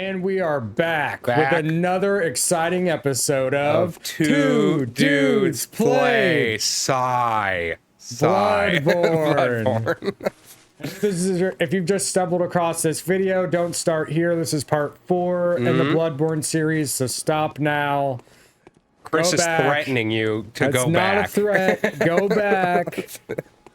And we are back with another exciting episode of Two Dudes Play Bloodborne. If you've just stumbled across this video, don't start here. This is part 4 in the Bloodborne series, so stop now. Chris is threatening you to go back. That's not a threat. Go back.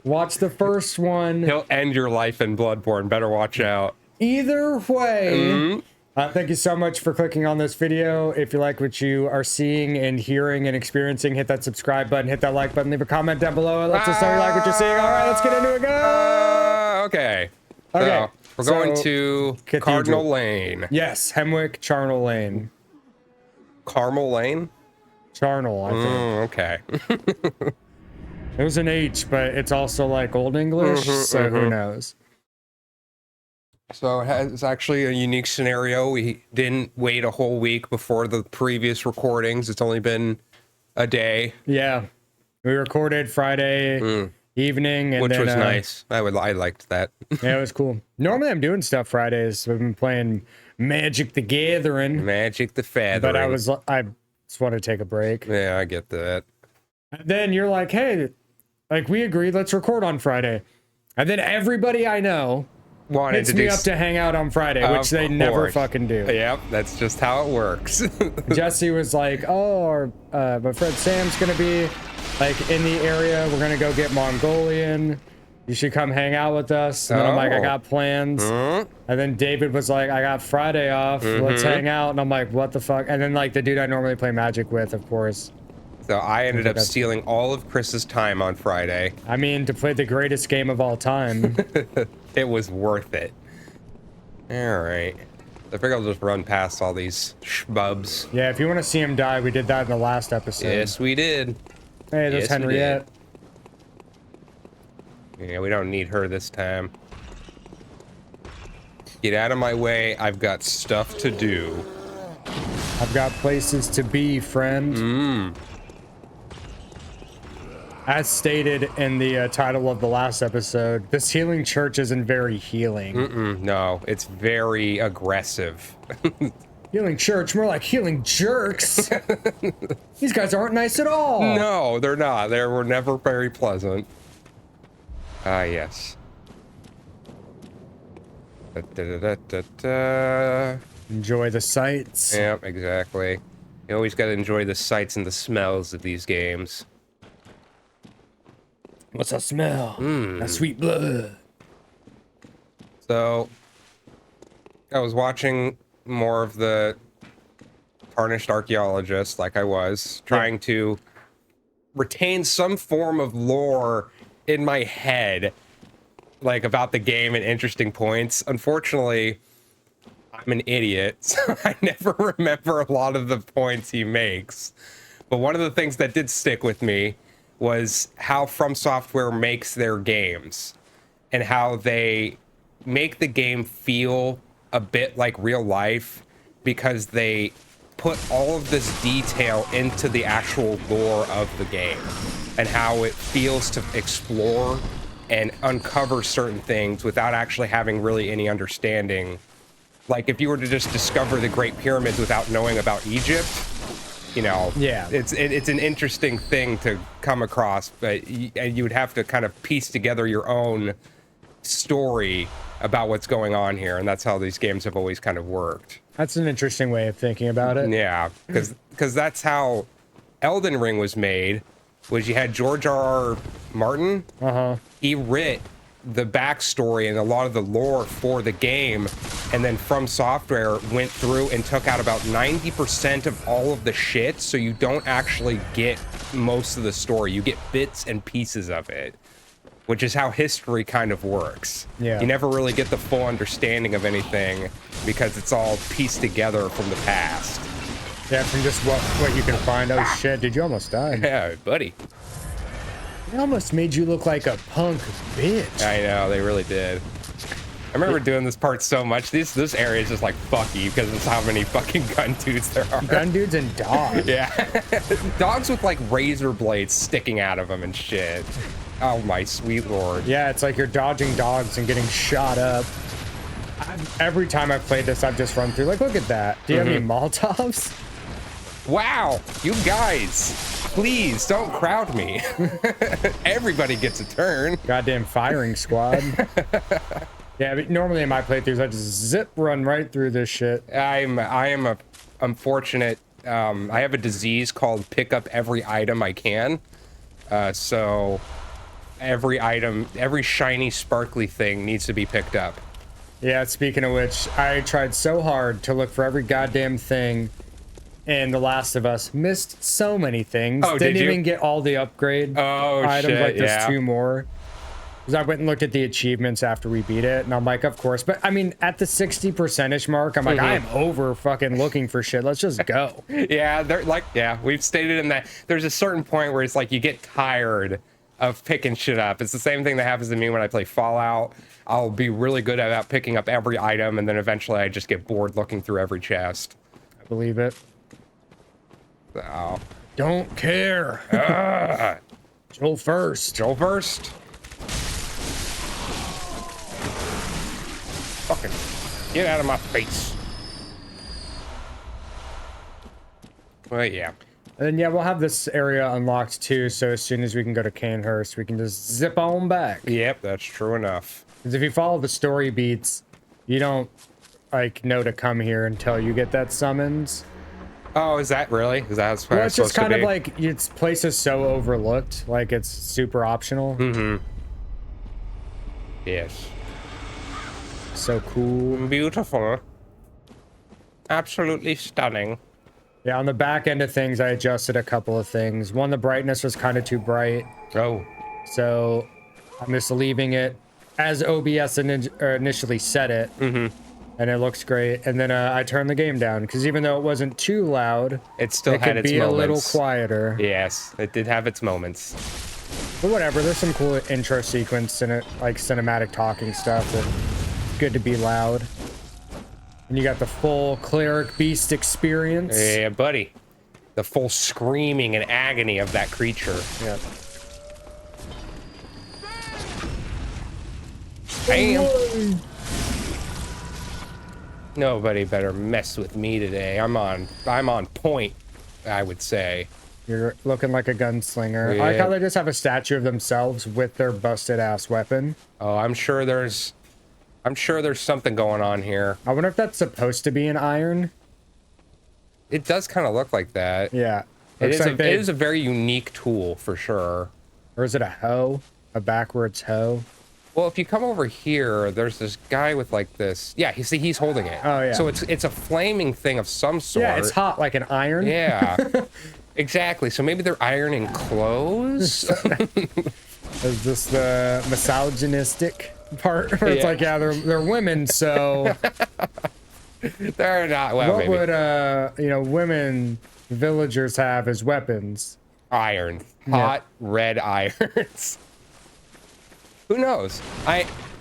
Watch the first one. He'll end your life in Bloodborne. Better watch out. Either way, thank you so much for clicking on this video. If you like what you are seeing and hearing and experiencing, hit that subscribe button, hit that like button, leave a comment down below. It lets us know you like what you're seeing. All right, let's get into it. Go! Okay. So we're going to Cardinal Lane. Yes, Hemwick, Charnel Lane. Carmel Lane? Charnel, I think. Okay. It was an H, but it's also like Old English, so who knows? So it's actually a unique scenario. We didn't wait a whole week before the previous recordings. It's only been a day. Yeah. We recorded Friday evening. And which was nice. I liked that. Yeah, it was cool. Normally I'm doing stuff Fridays. We've been playing Magic the Gathering. Magic the Feathering. But I just want to take a break. Yeah, I get that. And then you're like, hey, like we agreed, let's record on Friday. And then everybody I know hits me up to hang out on Friday, which they never fucking do. Yep, that's just how it works. Jesse was like, oh, my friend Sam's gonna be like in the area. We're gonna go get Mongolian. You should come hang out with us. And then I'm like, I got plans. And then David was like, I got Friday off. Let's hang out. And I'm like, what the fuck? And then like the dude I normally play Magic with, of course. So I ended up stealing all of Chris's time on Friday. I mean, to play the greatest game of all time. It was worth it. All right. I think I'll just run past all these schmubs. Yeah, if you want to see him die, we did that in the last episode. Yes, we did. Hey, there's Henriette. Yeah, we don't need her this time. Get out of my way. I've got stuff to do. I've got places to be, friend. As stated in the title of the last episode, this healing church isn't very healing. No, it's very aggressive. Healing church, more like healing jerks. These guys aren't nice at all. No, they're not. They were never very pleasant. Ah, yes. Enjoy the sights. Yep, exactly. You always got to enjoy the sights and the smells of these games. What's that smell? That sweet blood. So, I was watching more of the Tarnished Archaeologist, like I was, trying to retain some form of lore in my head, like about the game and interesting points. Unfortunately, I'm an idiot, so I never remember a lot of the points he makes. But one of the things that did stick with me was how From Software makes their games and how they make the game feel a bit like real life because they put all of this detail into the actual lore of the game and how it feels to explore and uncover certain things without actually having really any understanding. Like if you were to just discover the Great Pyramids without knowing about Egypt, you know, it's an interesting thing to come across, but you would have to kind of piece together your own story about what's going on here, and that's how these games have always kind of worked. That's an interesting way of thinking about it. Yeah, because that's how Elden Ring was made, was you had George R.R. Martin. He writ the backstory and a lot of the lore for the game, and then From Software went through and took out about 90% of all of the shit, so you don't actually get most of the story. You get bits and pieces of it, which is how history kind of works. Yeah. You never really get the full understanding of anything because it's all pieced together from the past. Yeah, from just what you can find. Oh shit, did you almost die? Yeah, buddy. They almost made you look like a punk bitch. I know, they really did. I remember doing this part so much. This area is just like, fuck you, because it's how many fucking gun dudes there are. Gun dudes and dogs. Yeah. Dogs with like razor blades sticking out of them and shit. Oh my sweet lord. Yeah, it's like you're dodging dogs and getting shot up. Every time I've played this, I've just run through. Like, look at that. Do you have any Molotovs? Wow, you guys, please don't crowd me. Everybody gets a turn. Goddamn firing squad. Yeah, but normally in my playthroughs, I just zip run right through this shit. I am a unfortunate. I have a disease called pick up every item I can. So every item, every shiny, sparkly thing needs to be picked up. Yeah, speaking of which, I tried so hard to look for every goddamn thing in The Last of Us. Missed so many things. Oh, Didn't did you? even get all the upgrade items. Shit, Like, there's yeah. 2 more. Because I went and looked at the achievements after we beat it, and I'm like, of course. But I mean, at the 60%ish mark, I'm like, I am over fucking looking for shit. Let's just go. Yeah, they're like, yeah, we've stated in that there's a certain point where it's like you get tired of picking shit up. It's the same thing that happens to me when I play Fallout. I'll be really good about picking up every item, and then eventually I just get bored looking through every chest. I believe it. So, Don't care. Joel first. Joel first. Fucking get out of my face. Well, yeah. And then, yeah, we'll have this area unlocked too, so as soon as we can go to Canehurst, we can just zip on back. Yep, that's true enough. Because if you follow the story beats, you don't, like, know to come here until you get that summons. Oh, is that really? Is that how Well, it's it's just supposed to kind of be? like, its place is so overlooked, like, it's super optional. Yes. So cool. Beautiful. Absolutely stunning. Yeah, on the back end of things, I adjusted a couple of things. One, the brightness was kind of too bright. Oh. So I'm just leaving it as OBS initially set it. And it looks great. And then I turned the game down because even though it wasn't too loud, It still it had could its be moments. a little quieter. Yes, it did have its moments. But whatever, there's some cool intro sequence and it, like cinematic talking stuff that's good to be loud. And you got the full cleric beast experience. Yeah, buddy. The full screaming and agony of that creature. Yeah. Bam. Nobody better mess with me today. I'm on point, I would say. You're looking like a gunslinger. I like how they just have a statue of themselves with their busted ass weapon. Oh, I'm sure there's something going on here. I wonder if that's supposed to be an iron. It does kind of look like that. Yeah. It Looks is, like it is a very unique tool for sure. Or is it a hoe? A backwards hoe? Well, if you come over here, there's this guy with like this. Yeah, he's holding it. Oh, yeah. So it's a flaming thing of some sort. Yeah, it's hot like an iron. Yeah. Exactly. So maybe they're ironing clothes. Is this the misogynistic part? Where it's like, yeah, they're women, so They're not. Well, what maybe would women villagers have as weapons? iron, hot red irons. Who knows?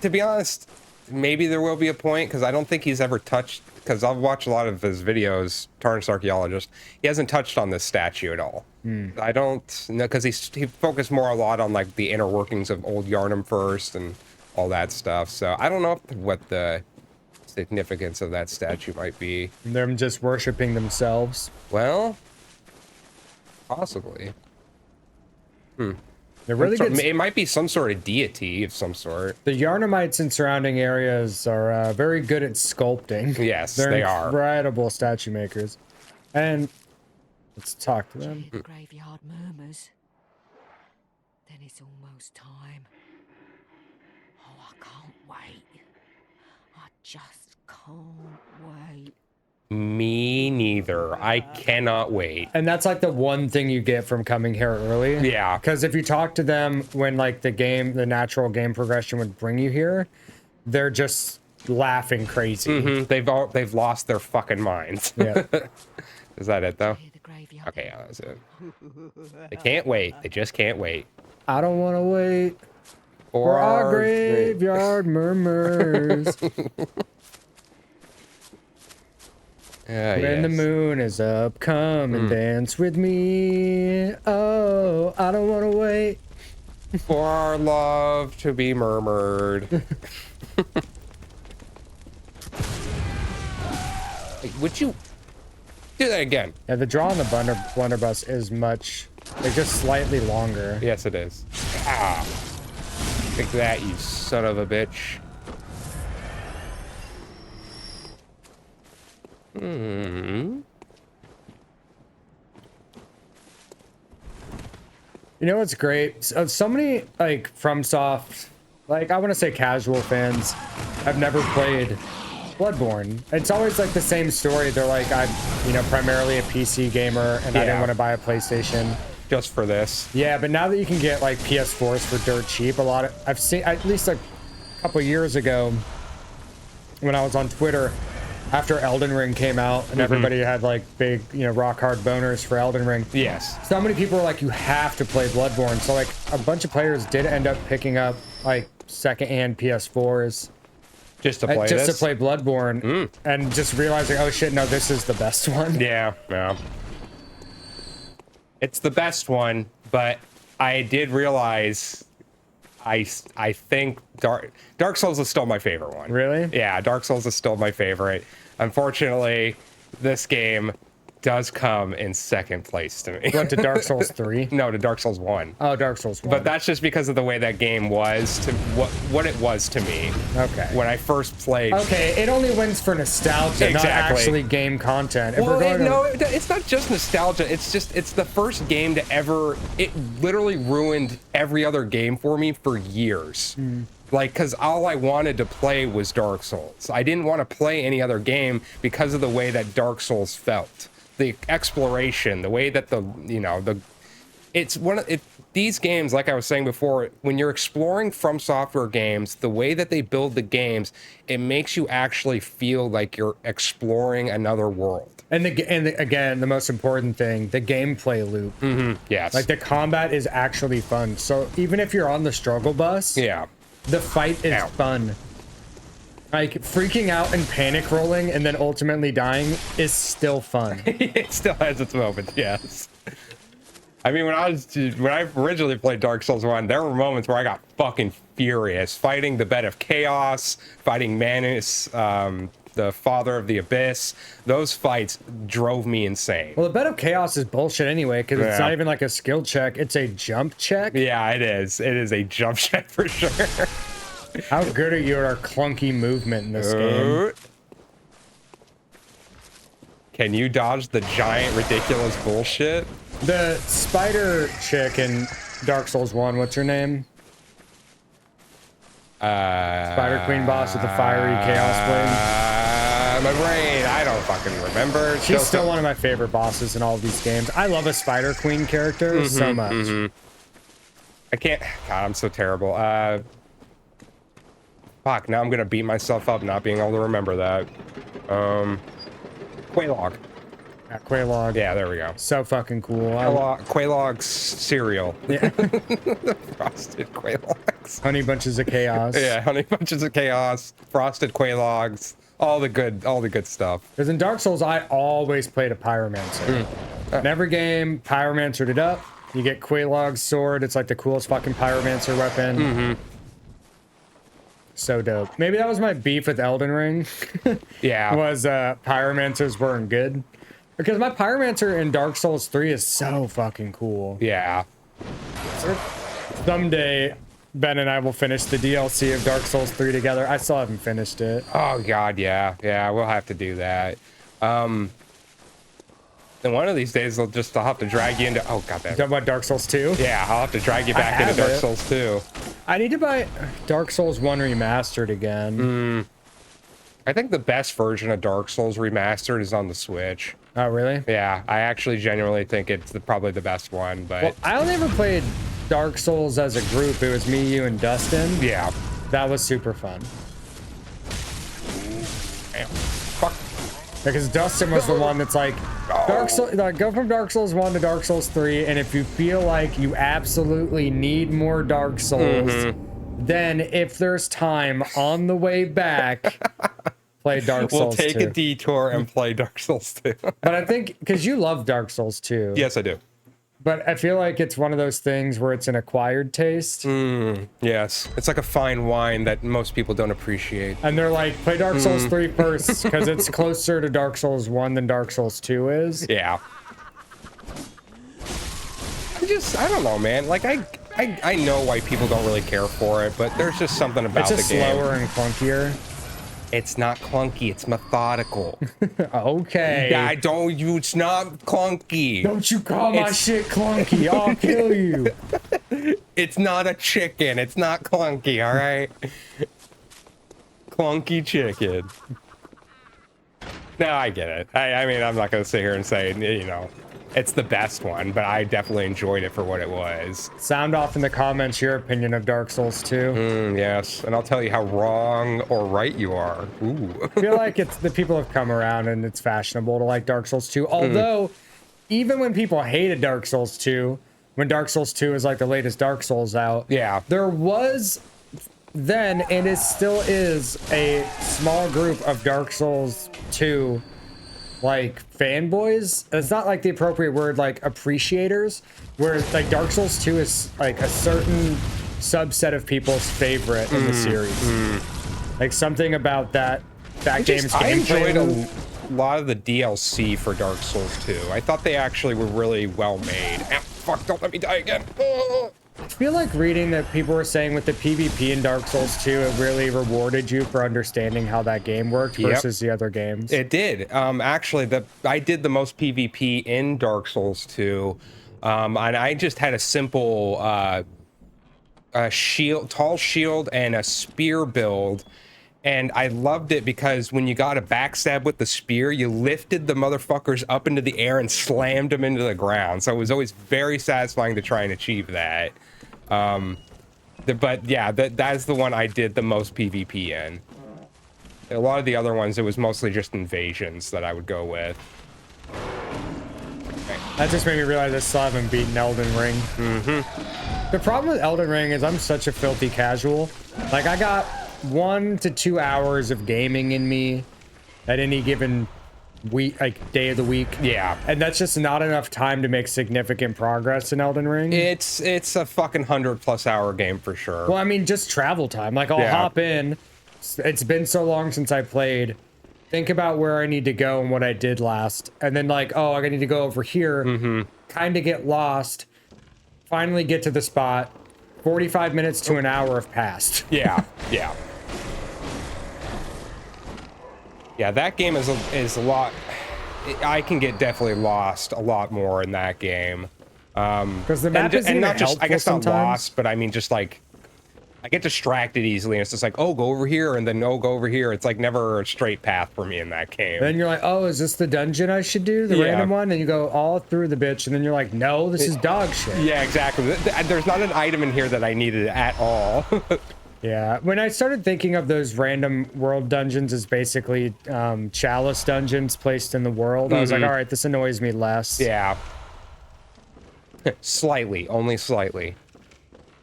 To be honest, maybe there will be a point because I don't think he's ever touched. Because I've watched a lot of his videos, Tarnished Archaeologist. He hasn't touched on this statue at all. I don't know because he focused more a lot on like the inner workings of old Yarnham first and all that stuff. So I don't know what the significance of that statue might be. Them just worshiping themselves. Well, possibly. It really gets, It might be some sort of deity of some sort. the Yarnamites in surrounding areas are very good at sculpting. Yes, They're they are. incredible statue makers. And let's talk to them. The graveyard murmurs. Then it's almost time. Oh, I can't wait. I just can't wait. Me neither. I cannot wait. And that's like the one thing you get from coming here early. Yeah. Because if you talk to them when like the natural game progression would bring you here, they're just laughing crazy. They've lost their fucking minds. Yeah. Is that it though? Hear the graveyard. Okay, yeah, that's it. They can't wait. They just can't wait. I don't want to wait for our graveyard murmurs. When the moon is up, come and dance with me. Oh, I don't want to wait. For our love to be murmured. Would you do that again? Yeah, the draw on the blunderbuss is much, like, just slightly longer. Yes, it is. Ah. Take that, you son of a bitch. Hmm. You know what's great? So many, like, FromSoft, like, I want to say casual fans have never played Bloodborne. It's always, like, the same story. They're like, I'm, you know, primarily a PC gamer, and I didn't want to buy a PlayStation. Just for this. Yeah, but now that you can get, like, PS4s for dirt cheap, I've seen, at least a couple years ago, when I was on Twitter, after Elden Ring came out and everybody had like big, you know, rock hard boners for Elden Ring. Yes. So many people were like, you have to play Bloodborne. So like a bunch of players did end up picking up like secondhand PS4s just to play to play Bloodborne and just realizing, oh shit, no, this is the best one. Yeah, yeah. It's the best one, but I did realize I think Dark Souls is still my favorite one. Really? Yeah, Dark Souls is still my favorite. Unfortunately, this game does come in second place to me. What, to Dark Souls 3? No, to Dark Souls 1. Oh, Dark Souls 1. But that's just because of the way that game was to what it was to me. Okay. When I first played. Okay, it only wins for nostalgia, not actually game content. Well, it's not just nostalgia. It's the first game to ever. It literally ruined every other game for me for years. Like, because all I wanted to play was Dark Souls. I didn't want to play any other game because of the way that Dark Souls felt. The exploration, the way that these games, like I was saying before, when you're exploring From Software games, the way that they build the games, it makes you actually feel like you're exploring another world. And again, the most important thing, the gameplay loop. Yes. Like the combat is actually fun. So even if you're on the struggle bus, Yeah. the fight is fun. Like freaking out and panic rolling and then ultimately dying is still fun. It still has its moments, yes. I mean, when I originally played Dark Souls 1, there were moments where I got fucking furious, fighting the Bed of Chaos, fighting Manus, the Father of the Abyss. Those fights drove me insane. Well, the Bed of Chaos is bullshit anyway, because it's not even like a skill check, it's a jump check. Yeah, it is. It is a jump check for sure. How good are you at our clunky movement in this game? Can you dodge the giant, ridiculous bullshit? The spider chick in Dark Souls 1, what's her name? Spider Queen boss with the fiery chaos blade. My brain, I don't fucking remember. She's still one of my favorite bosses in all of these games. I love a Spider Queen character so much. I can't. God, I'm so terrible. Fuck, now I'm gonna beat myself up not being able to remember that. Quelaag. Yeah, Quelaag. Yeah, there we go. So fucking cool. Quelaag's cereal. Yeah. Frosted Quelaags. Honey Bunches of Chaos. Yeah, Honey Bunches of Chaos, Frosted Quelaags, all the good stuff. Because in Dark Souls, I always played a Pyromancer. In every game, Pyromancered it up. You get Quelaag's sword. It's like the coolest fucking Pyromancer weapon. So dope. Maybe that was my beef with Elden Ring. Yeah. Was Pyromancers weren't good. Because my Pyromancer in Dark Souls 3 is so fucking cool. Yeah. Someday, Ben and I will finish the DLC of Dark Souls 3 together. I still haven't finished it. Oh god, yeah. Yeah, we'll have to do that. And one of these days I'll have to drag you into Talking about Dark Souls 2? Yeah, I'll have to drag you back into Dark Souls 2. I need to buy Dark Souls 1 Remastered again. I think the best version of Dark Souls Remastered is on the Switch. Oh, really? Yeah, I actually genuinely think it's probably the best one, but... Well, I only ever played Dark Souls as a group. It was me, you, and Dustin. Yeah. That was super fun. Damn. Fuck. Because Dustin was the one that's like, go from Dark Souls 1 to Dark Souls 3, and if you feel like you absolutely need more Dark Souls, then if there's time on the way back, play Dark Souls 2. We'll take a detour and play Dark Souls 2. But I think, because you love Dark Souls 2. Yes, I do. But I feel like it's one of those things where it's an acquired taste. Yes. It's like a fine wine that most people don't appreciate. And they're like, play Dark Souls 3 first, because it's closer to Dark Souls 1 than Dark Souls 2 is. Yeah. I don't know, man. Like, I know why people don't really care for it, but there's just something about the game. It's just slower and clunkier. It's not clunky, it's methodical. Okay. It's not clunky. Don't you call my shit clunky, I'll kill you. It's not a chicken, it's not clunky, all right? Clunky chicken. No, I get it. I mean, I'm not gonna sit here and say, you know, it's the best one, but I definitely enjoyed it for what it was. Sound off in the comments your opinion of Dark Souls 2. Yes, and I'll tell you how wrong or right you are. Ooh. I feel like it's the people have come around and it's fashionable to like Dark Souls 2. Although, even when people hated Dark Souls 2, when Dark Souls 2 is like the latest Dark Souls out, there was then, and it still is, a small group of Dark Souls 2 like fanboys. It's not like the appropriate word, like appreciators, where like Dark Souls 2 is like a certain subset of people's favorite in the series. Like something about that game's gameplay. I enjoyed a lot of the DLC for Dark Souls 2. I thought they actually were really well made. Ah, fuck, don't let me die again. Oh. I feel like reading that people were saying with the PvP in Dark Souls 2, it really rewarded you for understanding how that game worked versus the other games. It did. Actually, I did the most PvP in Dark Souls 2, and I just had a simple tall shield and a spear build, and I loved it because when you got a backstab with the spear, you lifted the motherfuckers up into the air and slammed them into the ground. So it was always very satisfying to try and achieve that. But yeah, that's the one I did the most PvP in. A lot of the other ones, it was mostly just invasions that I would go with. That just made me realize I still haven't beaten Elden Ring. The problem with Elden Ring is I'm such a filthy casual. Like, I got 1 to 2 hours of gaming in me at any given week, like day of the week. Yeah, and that's just not enough time to make significant progress in Elden Ring. It's a fucking 100+ hour game for sure. Well, I mean, just travel time. Like, I'll hop in. It's been so long since I played. Think about where I need to go and what I did last, and then like, oh, I need to go over here. Kind of get lost. Finally get to the spot. 45 minutes to an hour have passed. Yeah. Yeah, that game is a lot. I can get definitely lost a lot more in that game. Because the map isn't not just, I guess sometimes. Not lost, but I mean just like I get distracted easily. And it's just like, oh, go over here, and then no, go over here. It's like never a straight path for me in that game. Then you're like, oh, is this the dungeon I should do, the random one? And you go all through the bitch, and then you're like, no, this is dog shit. Yeah, exactly. There's not an item in here that I needed at all. Yeah, when I started thinking of those random world dungeons as basically chalice dungeons placed in the world, I was like, all right, this annoys me less. Yeah. Slightly, only slightly.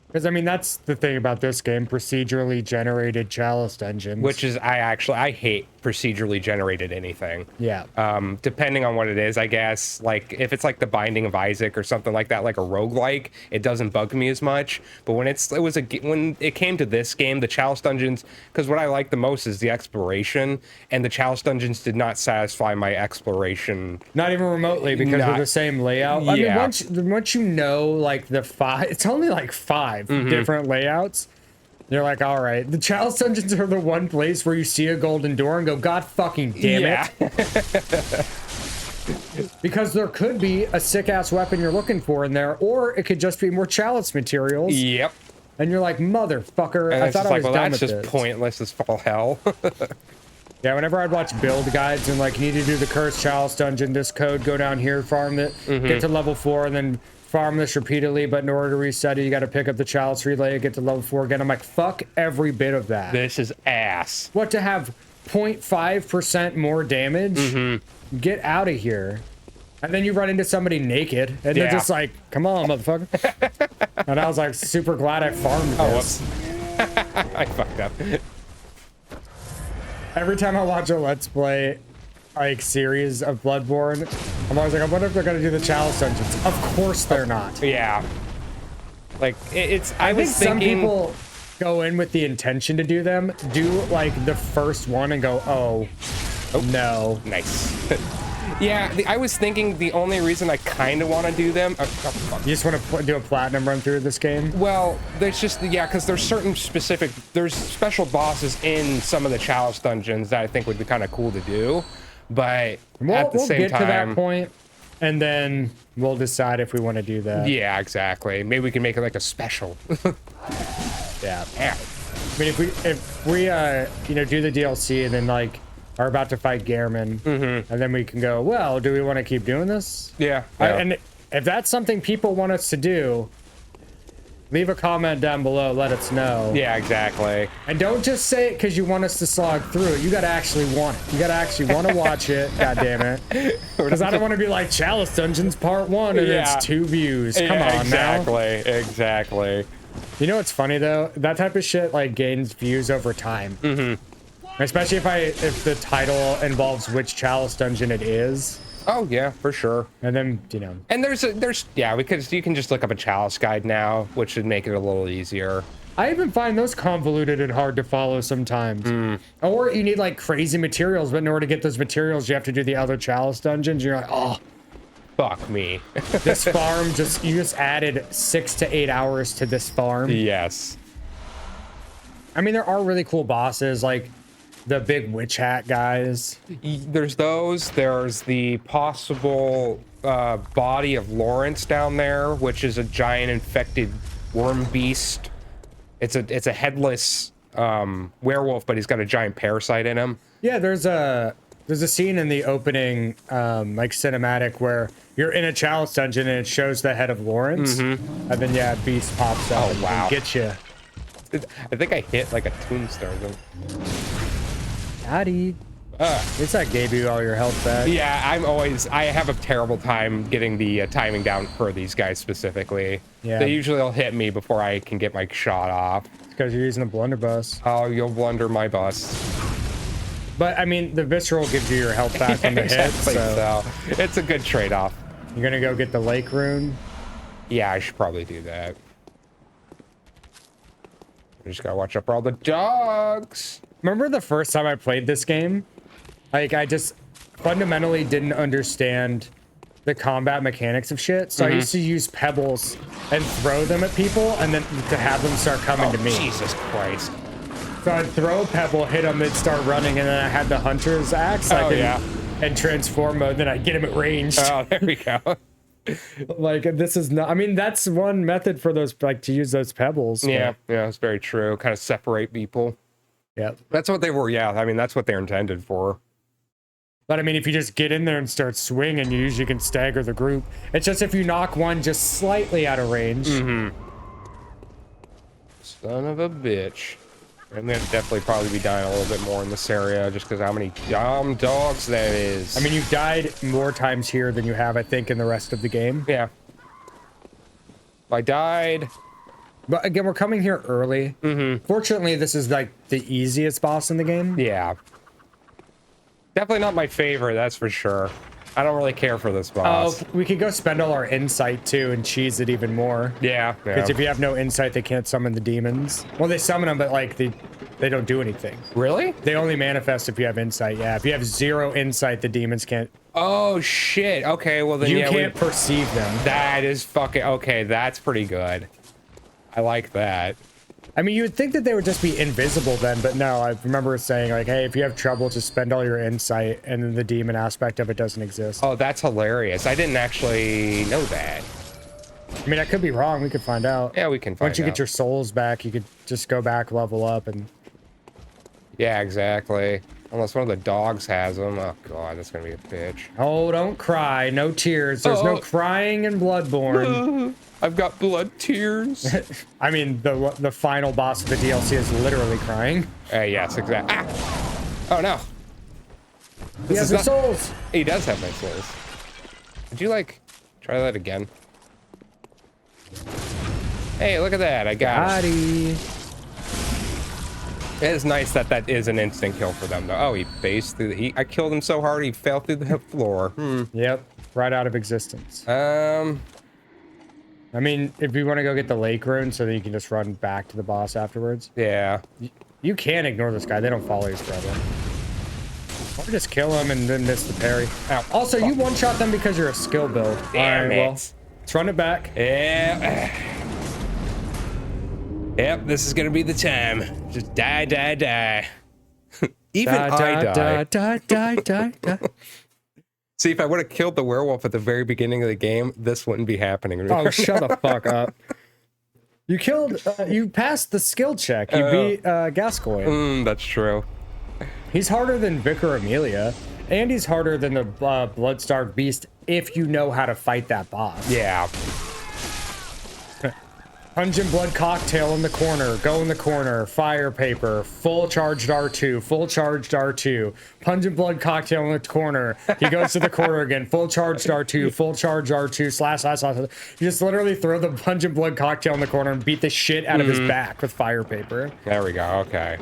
Because, I mean, that's the thing about this game, procedurally generated chalice dungeons. Which is, I hate procedurally generated anything. Yeah. Depending on what it is, I guess. Like, if it's like The Binding of Isaac or something like that, like a roguelike, it doesn't bug me as much. But when when it came to this game, the chalice dungeons, because what I like the most is the exploration, and the chalice dungeons did not satisfy my exploration. Not even remotely, because they're the same layout. I mean, once you know, like, it's only like 5 different layouts. You're like, all right, the chalice dungeons are the one place where you see a golden door and go, God fucking damn it. Because there could be a sick-ass weapon you're looking for in there, or it could just be more chalice materials. Yep. And you're like, motherfucker, and I thought I was done with this. That's just pointless as all hell. Yeah, whenever I'd watch build guides and like, you need to do the cursed chalice dungeon, this code, go down here, farm it, get to level 4, and then farm this repeatedly, but in order to reset it, you got to pick up the chalice relay, get to level 4 again. I'm like, fuck every bit of that. This is ass. What, to have 0.5% more damage? Get out of here. And then you run into somebody naked, and they're just like, come on, motherfucker. And I was like, super glad I farmed this. I fucked up. Every time I watch a Let's Play like series of Bloodborne, I'm always like, I wonder if they're gonna do the chalice dungeons. Of course they're not. Yeah. Like it's. I think was some thinking. people go in with the intention to do them, do like the first one and go, oh no. Nice. Yeah, I was thinking the only reason I kind of want to do them. You just want to do a platinum run through this game? Well, there's just because there's certain specific, there's special bosses in some of the chalice dungeons that I think would be kind of cool to do, but at the same get time, to that point, and then we'll decide if we want to do that. Yeah, exactly. Maybe we can make it like a special. Yeah. Yeah. I mean, if we you know, do the DLC and then like are about to fight Yarnham, and then we can go, well, do we want to keep doing this? Yeah. And if that's something people want us to do, leave a comment down below, let us know. Yeah, exactly. And don't just say it because you want us to slog through it. You gotta actually want it. You gotta actually want to watch it. God damn it. Because I don't want to be like Chalice Dungeons Part 1 and it's 2 views. Come on now. Exactly. You know what's funny though? That type of shit like gains views over time. Especially if the title involves which Chalice Dungeon it is. Oh yeah, for sure. And then, you know. And you can just look up a chalice guide now, which should make it a little easier. I even find those convoluted and hard to follow sometimes. Or you need like crazy materials, but in order to get those materials, you have to do the other Chalice dungeons. You're like, oh, fuck me. This farm you just added 6 to 8 hours to this farm. Yes. I mean, there are really cool bosses, like the big witch hat guys. There's those. There's the possible body of Lawrence down there, which is a giant infected worm beast. It's a headless werewolf, but he's got a giant parasite in him. Yeah, there's a scene in the opening like cinematic where you're in a Chalice dungeon and it shows the head of Lawrence, and then a beast pops up and gets you. I think I hit like a tombstone. Howdy. At least I gave you all your health back. Yeah, I have a terrible time getting the timing down for these guys specifically. Yeah. They usually will hit me before I can get my shot off. Because you're using the blunderbuss. Oh, you'll blunder my bus. But I mean, the visceral gives you your health back from the Exactly, hit, so it's a good trade-off. You're gonna go get the lake rune? Yeah, I should probably do that. I just gotta watch out for all the dogs. Remember the first time I played this game? Like, I just fundamentally didn't understand the combat mechanics of shit. So I used to use pebbles and throw them at people and then to have them start coming to me. Jesus Christ. So I'd throw a pebble, hit them, they'd start running, and then I had the hunter's axe. And transform mode, then I'd get him at range. Oh, there we go. Like, this is not, I mean, that's one method for those, like, to use those pebbles. Yeah, it's very true. Kind of separate people. Yeah. That's what they were, I mean, that's what they're intended for. But I mean, if you just get in there and start swinging, you usually can stagger the group. It's just if you knock one just slightly out of range. Son of a bitch. I'm gonna definitely probably be dying a little bit more in this area just because how many dumb dogs that is. I mean, you've died more times here than you have, I think, in the rest of the game. Yeah. I died. But again, we're coming here early. Fortunately, this is like the easiest boss in the game. Yeah. Definitely not my favorite, that's for sure. I don't really care for this boss. Oh, we could go spend all our insight too and cheese it even more. Yeah. Because if you have no insight, they can't summon the demons. Well, they summon them, but like they don't do anything. Really? They only manifest if you have insight. Yeah, if you have 0 insight, the demons can't. Oh shit. Okay, well then you can't perceive them. That is fucking okay. That's pretty good. I like that. I mean, you would think that they would just be invisible then, but no, I remember saying like, hey, if you have trouble, just spend all your insight, and then the demon aspect of it doesn't exist. Oh, that's hilarious. I didn't actually know that. I mean, I could be wrong. We could find out. Yeah, we can find out. Once you get your souls back, you could just go back, level up, and... Yeah, exactly. Unless one of the dogs has them. Oh, God, that's going to be a bitch. Oh, don't cry. No tears. There's no crying in Bloodborne. I've got blood tears. I mean, the final boss of the DLC is literally crying. Yes, exactly. Ah! Oh, no. He has his souls. He does have my souls. Would you, like, try that again? Hey, look at that. I got it. It is nice that that is an instant kill for them, though. Oh, he based through I killed him so hard he fell through the floor. Yep. right out of existence. Yeah. I mean, if you want to go get the lake rune so that you can just run back to the boss afterwards. You can ignore this guy. They don't follow you forever. Or just kill him and then miss the parry. Ow. Also, you one-shot them because you're a skill build. Damn it. Well, let's run it back. Yeah. Yep, this is gonna be the time. Just die, die, die. Even I die. See, if I would have killed the werewolf at the very beginning of the game, this wouldn't be happening. Oh, shut the fuck up. You killed, you passed the skill check. You beat Gascoigne. That's true. He's harder than Vicar Amelia, and he's harder than the Blood-Starved Beast if you know how to fight that boss. Yeah. Pungent Blood Cocktail in the corner, go in the corner, fire paper, full charged R2, full charged R2, Pungent Blood Cocktail in the corner, he goes to the corner again, full charged R2, full charge R2, slash. You just literally throw the Pungent Blood Cocktail in the corner and beat the shit out of his back with fire paper. There we go, okay.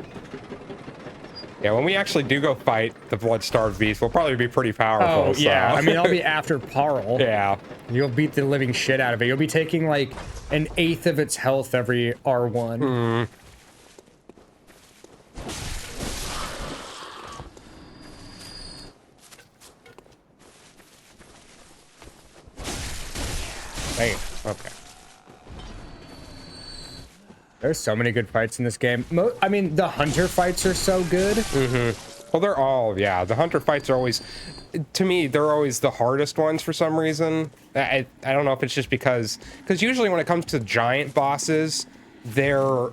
Yeah, when we actually do go fight the Blood-Starved Beast, we'll probably be pretty powerful. Oh, yeah, I mean, I'll be after Parl. Yeah. You'll beat the living shit out of it. You'll be taking like an 1/8 of its health every R1. Damn. Okay. There's so many good fights in this game. I mean, the hunter fights are so good. Well, they're all, yeah. The hunter fights are always, to me, they're always the hardest ones for some reason. I don't know if it's just because usually when it comes to giant bosses, they're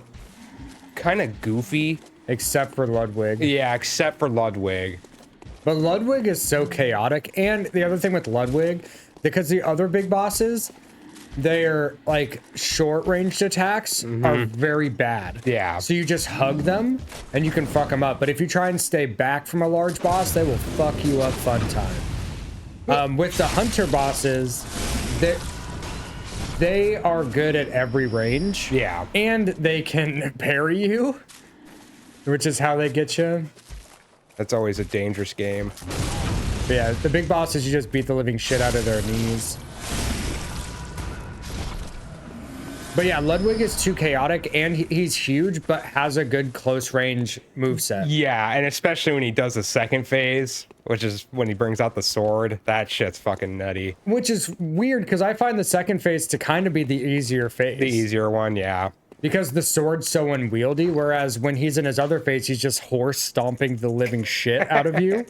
kind of goofy. Except for Ludwig. Yeah, except for Ludwig. But Ludwig is so chaotic. And the other thing with Ludwig, because the other big bosses, their like short-ranged attacks are very bad. Yeah. So you just hug them and you can fuck them up. But if you try and stay back from a large boss, they will fuck you up fun time. With the hunter bosses, they are good at every range. Yeah. And they can parry you, which is how they get you. That's always a dangerous game. But yeah, the big bosses, you just beat the living shit out of their knees. But yeah, Ludwig is too chaotic, and he's huge, but has a good close range moveset. Yeah, and especially when he does the second phase, which is when he brings out the sword. That shit's fucking nutty. Which is weird, because I find the second phase to kind of be the easier phase. The easier one, yeah. Because the sword's so unwieldy, whereas when he's in his other phase, he's just horse stomping the living shit out of you.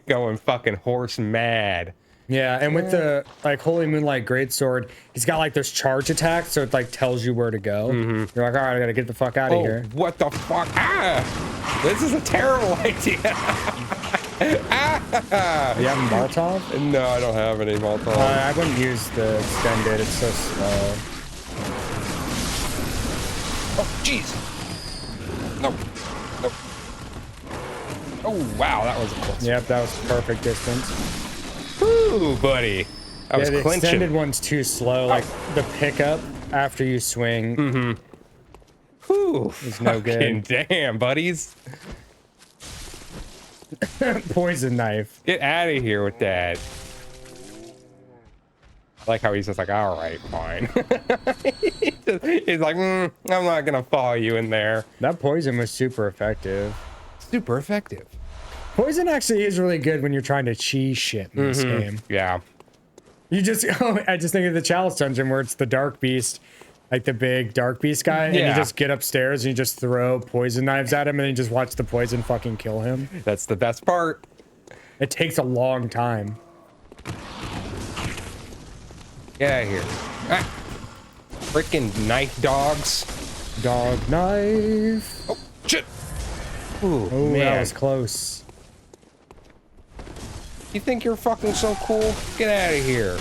Going fucking horse mad. Yeah, and with the like Holy Moonlight Greatsword, he's got like those charge attacks, so it like tells you where to go. You're like, all right, I gotta get the fuck out of here. What the fuck? Ah! This is a terrible idea. Ah! You have a Molotov? No, I don't have any Molotov. I wouldn't use the extended, it's so slow. Oh, jeez. No. No. Oh, wow, that was close. Yep, that was perfect distance. Ooh, buddy. I was the clinching. extended one's too slow. Like the pickup after you swing Ooh, is no good. Damn, buddies. Poison knife. Get out of here with that. I like how he's just like, all right, fine. He's like, I'm not gonna follow you in there. That poison was super effective. Super effective. Poison actually is really good when you're trying to cheese shit in this game. Yeah. You just, I just think of the Chalice Dungeon where it's the Dark Beast, like the big Dark Beast guy, and you just get upstairs and you just throw poison knives at him and then you just watch the poison fucking kill him. That's the best part. It takes a long time. Get out of here. Ah. Freaking knife dogs. Dog knife. Oh, shit. Ooh, Oh, man. that was close. You think you're fucking so cool? Get out of here.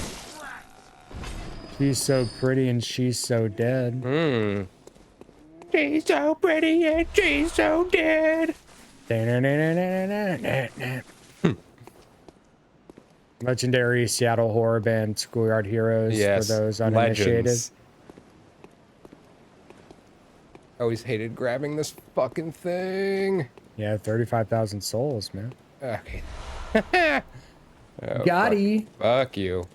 She's so pretty and she's so dead. She's so pretty and she's so dead. Legendary Seattle horror band Schoolyard Heroes for those uninitiated. Legends. Always hated grabbing this fucking thing. Yeah, 35,000 souls, man. Okay. Oh, Gotti. Fuck you.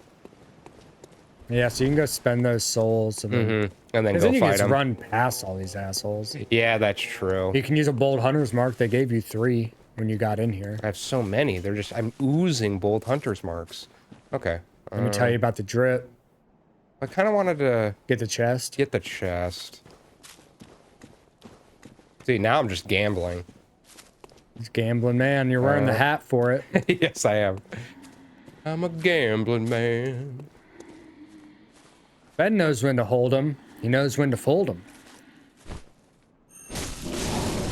Yeah, so you can go spend those souls and then, And then 'cause go then you fight can just them. run past all these assholes. Yeah, that's true. You can use a bold hunter's mark. They gave you 3 when you got in here. I have so many. They're just, I'm oozing bold hunter's marks. Okay. Let me tell you about the drip. I kind of wanted to Get the chest. get the chest. See, now I'm just gambling. It's gambling man. You're wearing the hat for it. Yes, I am. I'm a gambling man. Ben knows when to hold him. He knows when to fold him.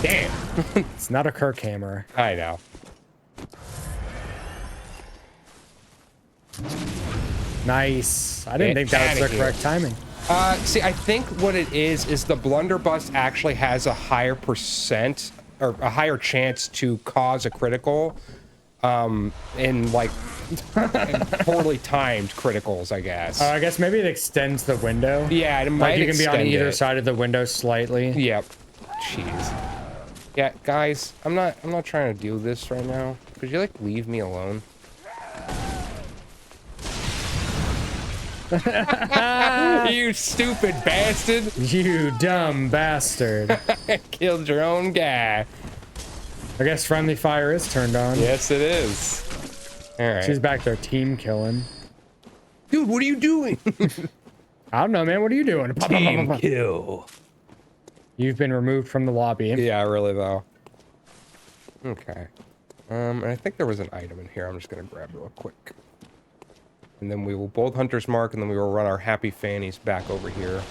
Damn. It's not a Kirk hammer. I know. Nice. I didn't think that was the correct timing. See, I think what it is the blunderbuss actually has a higher percent or a higher chance to cause a critical in like poorly timed criticals, I guess. I guess maybe it extends the window. Yeah, it might Like you can be on extend either it. side of the window slightly. Yep. Jeez. Yeah, guys, I'm not trying to do this right now. Could you like leave me alone? You stupid bastard! You dumb bastard. Killed your own guy. I guess friendly fire is turned on. Yes, it is. All right. She's back there team killing. Dude, what are you doing? I don't know, man. What are you doing? Team kill. You've been removed from the lobby. Yeah, really though. Okay. And I think there was an item in here. I'm just gonna grab it real quick. And then we will both Hunter's Mark, and then we will run our happy fannies back over here.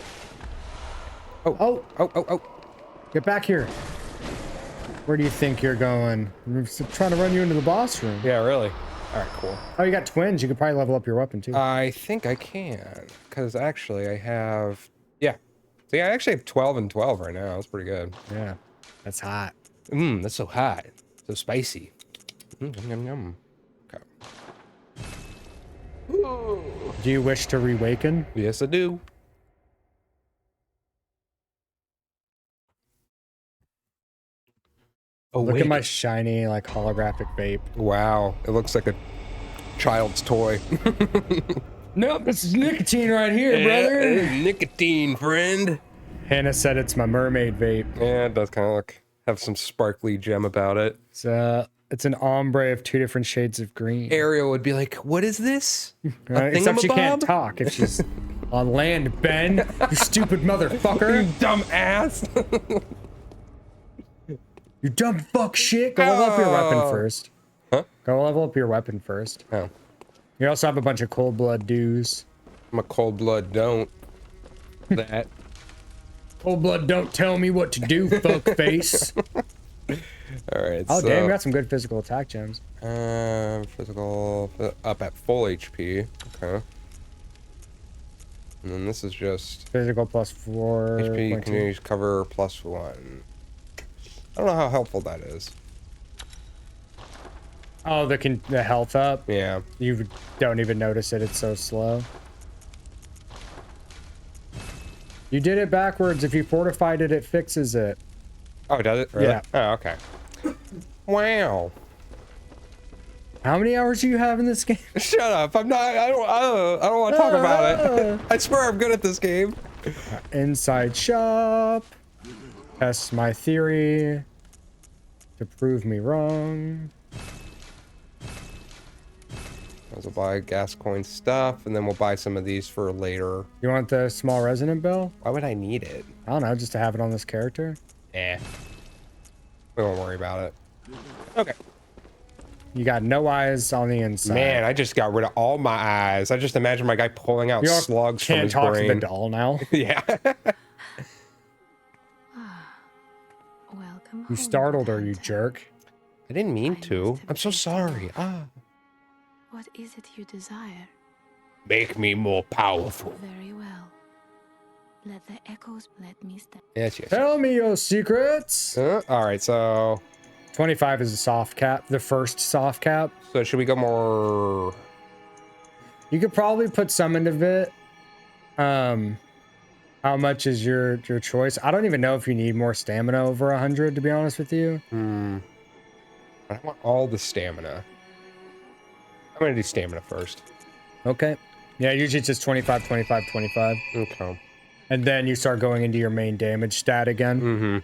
Oh. Get back here. Where do you think you're going? I'm trying to run you into the boss room. Yeah, really. All right, cool. Oh, you got twins. You could probably level up your weapon too. I think I can, because actually I have, yeah. See, I actually have 12 and 12 right now. That's pretty good. Yeah, that's hot. That's so hot. So spicy. Yum, yum, yum. Okay. Ooh. Do you wish to reawaken? Yes, I do. Oh, Look wait. at my shiny, like, holographic vape. Wow, it looks like a child's toy. Nope, this is nicotine right here, brother. Nicotine, friend. Hannah said it's my mermaid vape. Yeah, it does kind of look, have some sparkly gem about it. It's an ombre of 2 different shades of green. Ariel would be like, what is this? Right? Except she can't talk if she's on land, Ben. You stupid motherfucker. You dumb ass. You dumb fuck shit. Go level up your weapon first. Huh? Go level up your weapon first. Oh. You also have a bunch of cold blood dues. I'm a cold blood don't. That. Cold blood don't tell me what to do, fuck face. Alright, Oh, so... damn, we got some good physical attack gems. Physical... Up at full HP. Okay. And then this is just... Physical plus 4. HP can use cover plus 1. I don't know how helpful that is. Oh, the health up? Yeah. You don't even notice it. It's so slow. You did it backwards. If you fortified it, it fixes it. Oh, does it? Really? Yeah. Oh, okay. Wow. How many hours do you have in this game? Shut up. I'm not... I don't want to talk about it. I swear I'm good at this game. Inside shop. Test my theory to prove me wrong. We'll buy gas coin stuff, and then we'll buy some of these for later. You want the small resonant bell? Why would I need it? I don't know, just to have it on this character. Eh. We won't worry about it. Okay. You got no eyes on the inside. Man, I just got rid of all my eyes. I just imagine my guy pulling out slugs from his can't brain. talk to the doll now. Yeah. Welcome You home, startled her, you Hunter. jerk. I didn't mean to. I'm so sorry. What is it you desire? Make me more powerful. Very well. Let the echoes let me step. Yes, yes. Tell me your secrets. All right, so 25 is a soft cap, the first soft cap. should we go more? You could probably put some into it. How much is your choice? I don't even know if you need more stamina over 100, to be honest with you. I want all the stamina. gonna do stamina first. Okay. Yeah, usually it's just 25, 25, 25. Okay. And then you start going into your main damage stat again.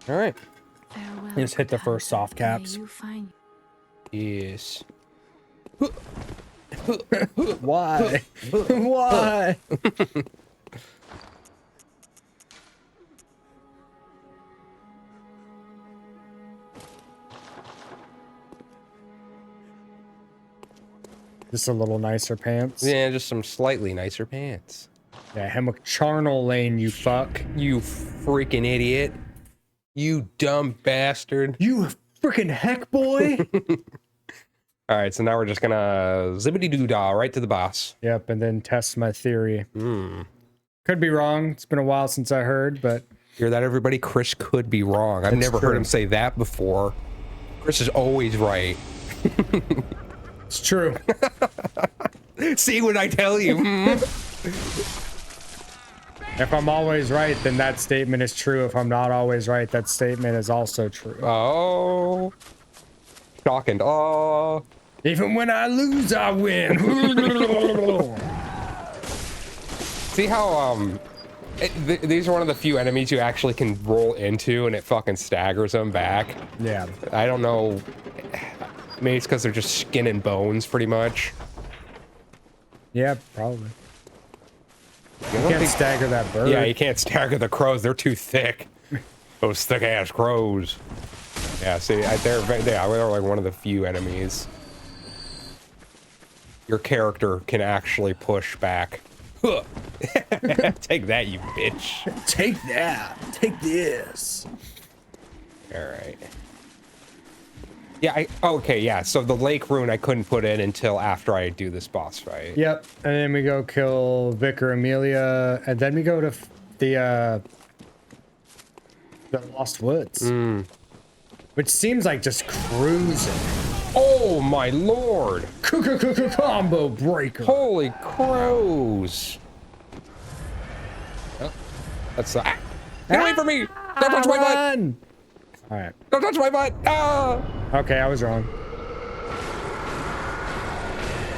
All right. Farewell, Just hit the good first hunter. soft caps. May you find Yes. Why? Why? Just a little nicer pants. Yeah, just some slightly nicer pants. Yeah, Hammock Charnel Lane, you fuck. You freaking idiot. You dumb bastard. You freaking heck boy. All right, so now we're just gonna zippity-doo-dah right to the boss. Yep, and then test my theory. Could be wrong. It's been a while since I heard, but Hear that, everybody? Chris could be wrong. I've never heard true. him say that before. Chris is always right. it's true. See what I tell you? If I'm always right, then that statement is true. If I'm not always right, that statement is also true. Oh. Shock and awe. Even when I lose, I win. See how, these are one of the few enemies you actually can roll into and it fucking staggers them back. Yeah. I don't know. Maybe it's because they're just skin and bones, pretty much. Yeah, probably. You can't stagger that bird. Yeah, you can't stagger the crows. They're too thick. Those thick-ass crows. Yeah, see, they're like one of the few enemies your character can actually push back. Take that, you bitch. Take that. Take this. All right. Yeah, okay, yeah, so the lake rune I couldn't put in until after I do this boss fight. Yep, and then we go kill Vicar Amelia, and then we go to the Lost Woods. Which seems like just cruising. Oh my lord! Combo breaker. Holy crows! Oh, that's get away from me! Don't touch my butt! All right. Don't touch my butt! Ah! Okay, I was wrong.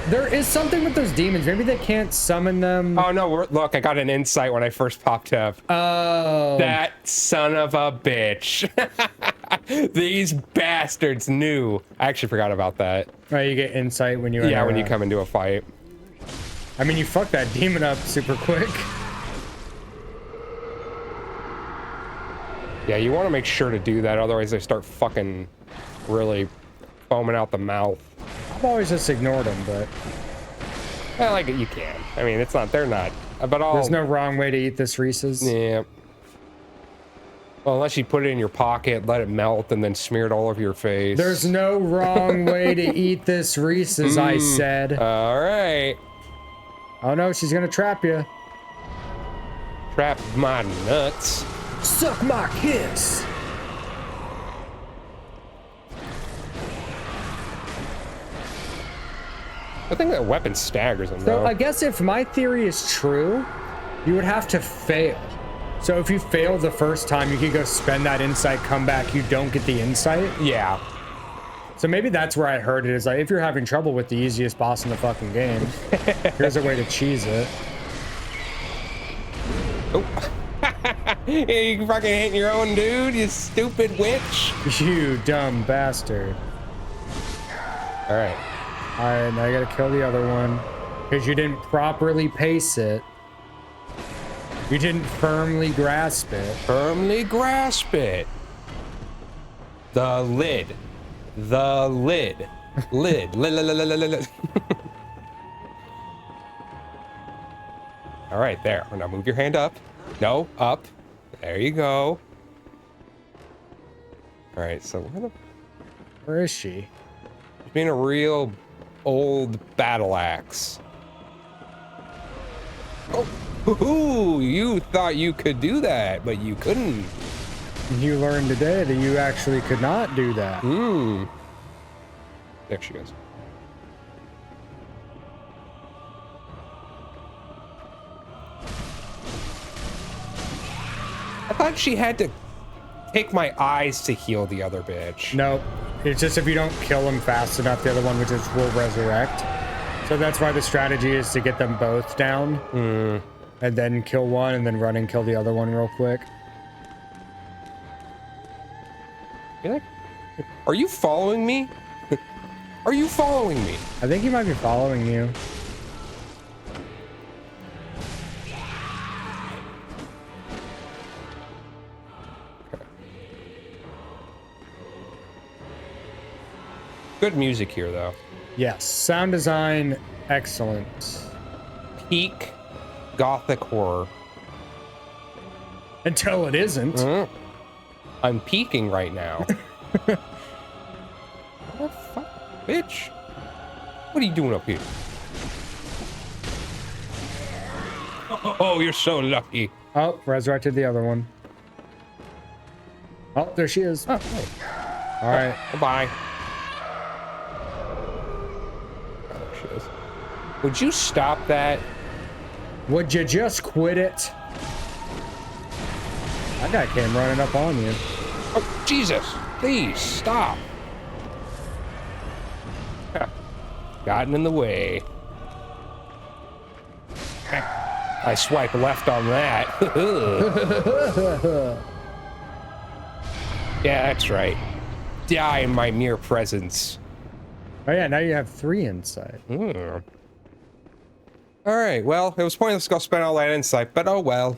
There is something with those demons. Maybe they can't summon them. Oh no! Look, I got an insight when I first popped up. Oh. That son of a bitch! These bastards knew. I actually forgot about that. Right, you get insight when you when you come into a fight. I mean, you fucked that demon up super quick. Yeah, you want to make sure to do that, otherwise they start fucking really foaming out the mouth. I've always just ignored them, but Well, like you can. I mean, it's not. They're not. But all. there's no wrong way to eat this Reese's. Yeah. Well, unless you put it in your pocket, let it melt, and then smear it all over your face. There's no wrong way to eat this Reese's, I said. All right. Oh no, she's gonna trap you. Trap my nuts. Suck my kiss. I think that weapon staggers them, So though. I guess if my theory is true, you would have to fail. So if you fail the first time, you could go spend that insight, come back, you don't get the insight. Yeah. So maybe that's where I heard it, is like, if you're having trouble with the easiest boss in the fucking game, here's a way to cheese it. Oh. You fucking hit your own dude, you stupid witch. You dumb bastard. All right. All right, now I gotta kill the other one. Because you didn't properly pace it. You didn't firmly grasp it. Firmly grasp it. The lid. The lid. Lid. Lid. All right, there. Now move your hand up. No, up. There you go. All right, so Where is she? being a real old battle axe. Oh, ooh, you thought you could do that, but you couldn't. You learned today that you actually could not do that. There she goes. I thought she had to take my eyes to heal the other bitch. Nope. It's just if you don't kill them fast enough, the other one will resurrect. So that's why the strategy is to get them both down. And then kill one, and then run and kill the other one real quick. Are you following me? Are you following me? I think he might be following you. Good music here, though. Yes, sound design, excellent. Peak gothic horror. Until it isn't. I'm peaking right now. What the fuck, bitch? What are you doing up here? Oh, you're so lucky. Oh, resurrected the other one. Oh, there she is. Oh, hey. All right. Bye. Oh, there she is. Would you stop that? Would you just quit it? That guy came running up on you. Oh, Jesus. Please, stop. Gotten in the way. I swipe left on that. Yeah, that's right. Die in my mere presence. Oh yeah, now you have 3 insight. All right, well, it was pointless to go spend all that insight, but oh well.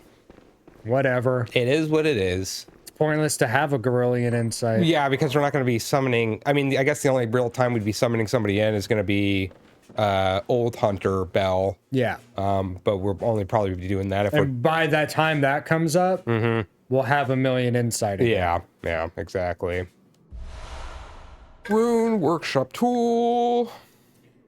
Whatever. It is what it is. It's pointless to have a Gorillion insight. Yeah, because we're not going to be summoning... I mean, I guess the only real time we'd be summoning somebody in is going to be Old Hunter Bell. Yeah. But we'll only probably be doing that if we're... And by that time that comes up, we'll have 1,000,000 insight again. Yeah, exactly. Rune Workshop Tool.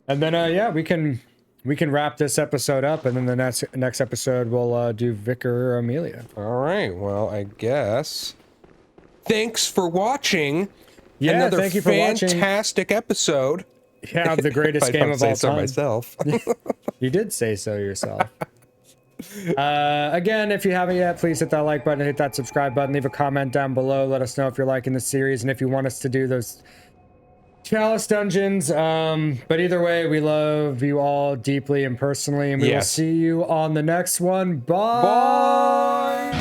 And then, yeah, we can wrap this episode up, and then the next episode we'll do Vicar Amelia. All right, well, I guess... Thanks for watching. Yeah, another thank you for watching. Fantastic episode. Yeah, the greatest game of all time. Myself. You did say so yourself. Again, if you haven't yet, please hit that like button, hit that subscribe button, leave a comment down below. Let us know if you're liking the series and if you want us to do those Chalice dungeons. But either way, we love you all deeply and personally, and we will see you on the next one. Bye.